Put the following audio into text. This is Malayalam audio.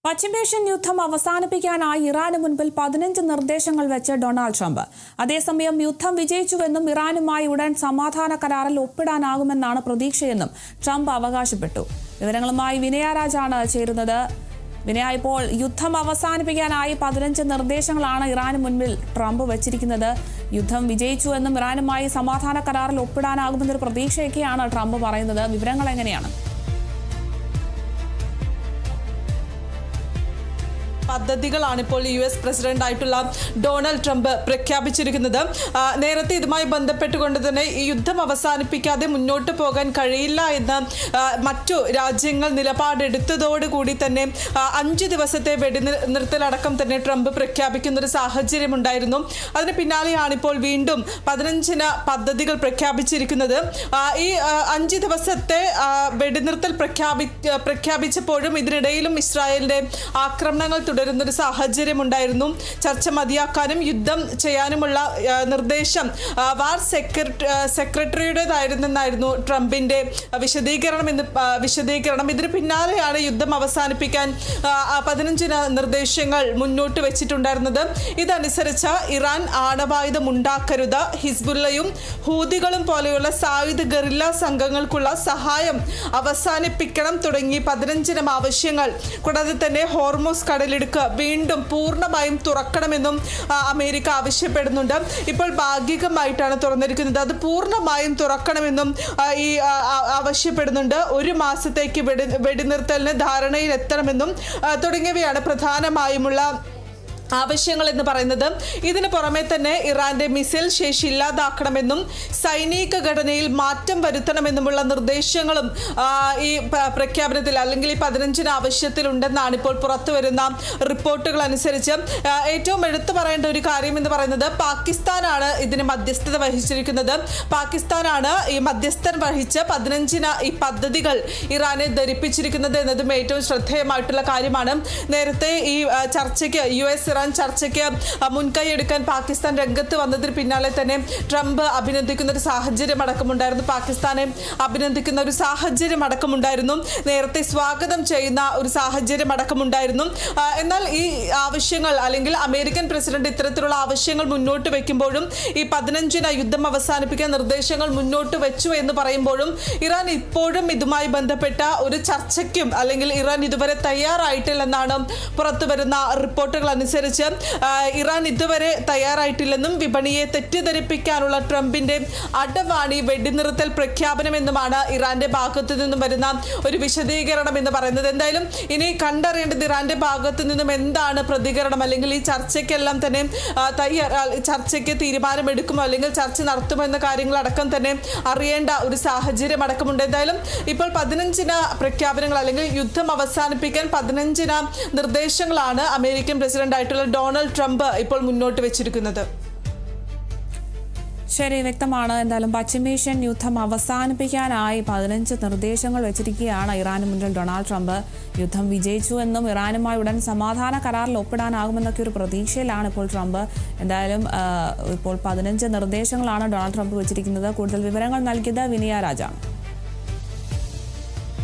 പശ്ചിമേഷ്യൻ യുദ്ധം അവസാനിപ്പിക്കാനായി ഇറാന് മുൻപിൽ 15 നിർദ്ദേശങ്ങൾ വെച്ച് ഡൊണാൾഡ് ട്രംപ്. അതേസമയം യുദ്ധം വിജയിച്ചുവെന്നും ഇറാനുമായി ഉടൻ സമാധാന കരാറിൽ ഒപ്പിടാനാകുമെന്നാണ് പ്രതീക്ഷയെന്നും ട്രംപ് അവകാശപ്പെട്ടു. വിവരങ്ങളുമായി വിനയ രാജാണ് ചേരുന്നത്. വിനയ, ഇപ്പോൾ യുദ്ധം അവസാനിപ്പിക്കാനായി 15 നിർദ്ദേശങ്ങളാണ് ഇറാന് മുൻപിൽ ട്രംപ് വച്ചിരിക്കുന്നത്. യുദ്ധം വിജയിച്ചുവെന്നും ഇറാനുമായി സമാധാന കരാറിൽ ഒപ്പിടാനാകുമെന്നൊരു പ്രതീക്ഷയൊക്കെയാണ് ട്രംപ് പറയുന്നത്. വിവരങ്ങൾ എങ്ങനെയാണ്? പദ്ധതികളാണ് ഇപ്പോൾ US പ്രസിഡന്റ് ആയിട്ടുള്ള ഡൊണാൾഡ് ട്രംപ് പ്രഖ്യാപിച്ചിരിക്കുന്നത്. നേരത്തെ ഇതുമായി ബന്ധപ്പെട്ടുകൊണ്ട് തന്നെ ഈ യുദ്ധം അവസാനിപ്പിക്കാതെ മുന്നോട്ട് പോകാൻ കഴിയില്ല എന്ന് മറ്റു രാജ്യങ്ങൾ നിലപാടെടുത്തതോടുകൂടി തന്നെ 5 ദിവസത്തെ വെടിനിർത്തലടക്കം തന്നെ ട്രംപ് പ്രഖ്യാപിക്കുന്ന ഒരു സാഹചര്യമുണ്ടായിരുന്നു. അതിന് പിന്നാലെയാണ് ഇപ്പോൾ വീണ്ടും 15 പദ്ധതികൾ പ്രഖ്യാപിച്ചിരിക്കുന്നത്. ഈ 5 ദിവസത്തെ വെടിനിർത്തൽ പ്രഖ്യാപിച്ചപ്പോഴും ഇതിനിടയിലും ഇസ്രായേലിന്റെ ആക്രമണങ്ങൾ തുടരുന്നൊരു സാഹചര്യം ഉണ്ടായിരുന്നു. ചർച്ച മതിയാക്കാനും യുദ്ധം ചെയ്യാനുമുള്ള നിർദ്ദേശം വാർ സെക്രട്ടറിയുടേതായിരുന്നെന്നായിരുന്നു ട്രംപിന്റെ വിശദീകരണം. ഇതിന് പിന്നാലെയാണ് യുദ്ധം അവസാനിപ്പിക്കാൻ 15 നിർദ്ദേശങ്ങൾ മുന്നോട്ട് വെച്ചിട്ടുണ്ടായിരുന്നത്. ഇതനുസരിച്ച് ഇറാൻ ആണവായുധം ഉണ്ടാക്കരുത്, ഹിസ്ബുള്ളയും ഹൂതികളും പോലെയുള്ള സായുധ ഗറില്ല സംഘങ്ങൾക്കുള്ള സഹായം അവസാനിപ്പിക്കണം തുടങ്ങി 15 ആവശ്യങ്ങൾ. കൂടാതെ തന്നെ ഹോർമൂസ് കടലിടുക്ക് വീണ്ടും പൂർണ്ണമായും തുറക്കണമെന്നും അമേരിക്ക ആവശ്യപ്പെടുന്നുണ്ട്. ഇപ്പോൾ ഭാഗികമായിട്ടാണ് തുറന്നിരിക്കുന്നത്. അത് പൂർണ്ണമായും തുറക്കണമെന്നും ആവശ്യപ്പെടുന്നുണ്ട്. 1 മാസത്തേക്ക് വെടിനിർത്തലിന് ധാരണയിലെത്തണമെന്നും തുടങ്ങിയവയാണ് പ്രധാനമായുമുള്ള ആവശ്യങ്ങൾ എന്ന് പറയുന്നത്. ഇതിന് പുറമെ തന്നെ ഇറാന്റെ മിസൈൽ ശേഷി ഇല്ലാതാക്കണമെന്നും സൈനിക ഘടനയിൽ മാറ്റം വരുത്തണമെന്നുമുള്ള നിർദ്ദേശങ്ങളും ഈ പ്രഖ്യാപനത്തിൽ അല്ലെങ്കിൽ ഈ 15 ആവശ്യത്തിലുണ്ടെന്നാണ് ഇപ്പോൾ പുറത്തു വരുന്ന റിപ്പോർട്ടുകൾ അനുസരിച്ച്. ഏറ്റവും എടുത്തു പറയേണ്ട ഒരു കാര്യം എന്ന് പറയുന്നത് പാകിസ്ഥാനാണ് ഇതിന് മധ്യസ്ഥത വഹിച്ചിരിക്കുന്നത്. പാകിസ്ഥാനാണ് ഈ മധ്യസ്ഥൻ വഹിച്ച് 15 ഈ പദ്ധതികൾ ഇറാനെ ധരിപ്പിച്ചിരിക്കുന്നത് എന്നതും ഏറ്റവും ശ്രദ്ധേയമായിട്ടുള്ള കാര്യമാണ്. നേരത്തെ ഈ ചർച്ചയ്ക്ക് US ഇറാൻ ചർച്ചയ്ക്ക് മുൻകൈ എടുക്കാൻ പാകിസ്ഥാൻ രംഗത്ത് വന്നതിന് പിന്നാലെ തന്നെ ട്രംപ് അഭിനന്ദിക്കുന്ന ഒരു സാഹചര്യം അടക്കമുണ്ടായിരുന്നു. പാകിസ്ഥാനെ അഭിനന്ദിക്കുന്ന ഒരു സാഹചര്യം അടക്കമുണ്ടായിരുന്നു. നേരത്തെ സ്വാഗതം ചെയ്യുന്ന ഒരു സാഹചര്യം അടക്കമുണ്ടായിരുന്നു. എന്നാൽ ഈ ആവശ്യങ്ങൾ അല്ലെങ്കിൽ അമേരിക്കൻ പ്രസിഡന്റ് ഇത്തരത്തിലുള്ള ആവശ്യങ്ങൾ മുന്നോട്ട് വെക്കുമ്പോഴും ഈ 15 യുദ്ധം അവസാനിപ്പിക്കാൻ നിർദ്ദേശങ്ങൾ മുന്നോട്ട് വെച്ചു എന്ന് പറയുമ്പോഴും ഇറാൻ ഇപ്പോഴും ഇതുമായി ബന്ധപ്പെട്ട ഒരു ചർച്ചയ്ക്കും അല്ലെങ്കിൽ ഇറാൻ ഇതുവരെ തയ്യാറായിട്ടില്ലെന്നാണ് പുറത്തു വരുന്ന റിപ്പോർട്ടുകൾ അനുസരിച്ച്. ഇറാൻ ഇതുവരെ തയ്യാറായിട്ടില്ലെന്നും വിപണിയെ തെറ്റിദ്ധരിപ്പിക്കാനുള്ള ട്രംപിന്റെ അടവാണി വെടിനിർത്തൽ പ്രഖ്യാപനമെന്നുമാണ് ഇറാന്റെ ഭാഗത്തു നിന്നും വരുന്ന ഒരു വിശദീകരണം എന്ന് പറയുന്നത്. എന്തായാലും ഇനി കണ്ടറിയേണ്ടത് ഇറാന്റെ ഭാഗത്തു നിന്നും എന്താണ് പ്രതികരണം, അല്ലെങ്കിൽ ഈ ചർച്ചയ്ക്കെല്ലാം തന്നെ ചർച്ചയ്ക്ക് തീരുമാനമെടുക്കുമോ അല്ലെങ്കിൽ ചർച്ച നടത്തുമോ എന്ന കാര്യങ്ങളടക്കം തന്നെ അറിയേണ്ട ഒരു സാഹചര്യം അടക്കമുണ്ട്. എന്തായാലും ഇപ്പോൾ 15 പ്രഖ്യാപനങ്ങൾ അല്ലെങ്കിൽ യുദ്ധം അവസാനിപ്പിക്കാൻ 15 നിർദ്ദേശങ്ങളാണ് അമേരിക്കൻ പ്രസിഡന്റ് ആയിട്ടുള്ള ഡൊണാൾഡ് ട്രംപ് ഇപ്പോൾ മുന്നോട്ട് വെച്ചിരിക്കുന്നത്. ശരി, വ്യക്തമാണ്. എന്തായാലും പശ്ചിമേഷ്യൻ യുദ്ധം അവസാനിപ്പിക്കാനായി 15 നിർദ്ദേശങ്ങൾ വെച്ചിരിക്കുകയാണ് ഇറാന് മുന്നിൽ ഡൊണാൾഡ് ട്രംപ്. യുദ്ധം വിജയിച്ചു എന്നും ഇറാനുമായി ഉടൻ സമാധാന കരാറിൽ ഒപ്പിടാനാകുമെന്നൊക്കെ ഒരു പ്രതീക്ഷയിലാണ് ഇപ്പോൾ ട്രംപ്. എന്തായാലും ഇപ്പോൾ 15 നിർദ്ദേശങ്ങളാണ് ഡൊണാൾഡ് ട്രംപ് വെച്ചിരിക്കുന്നത്. കൂടുതൽ വിവരങ്ങൾ നൽകിയത് വിനയ രാജാണ്.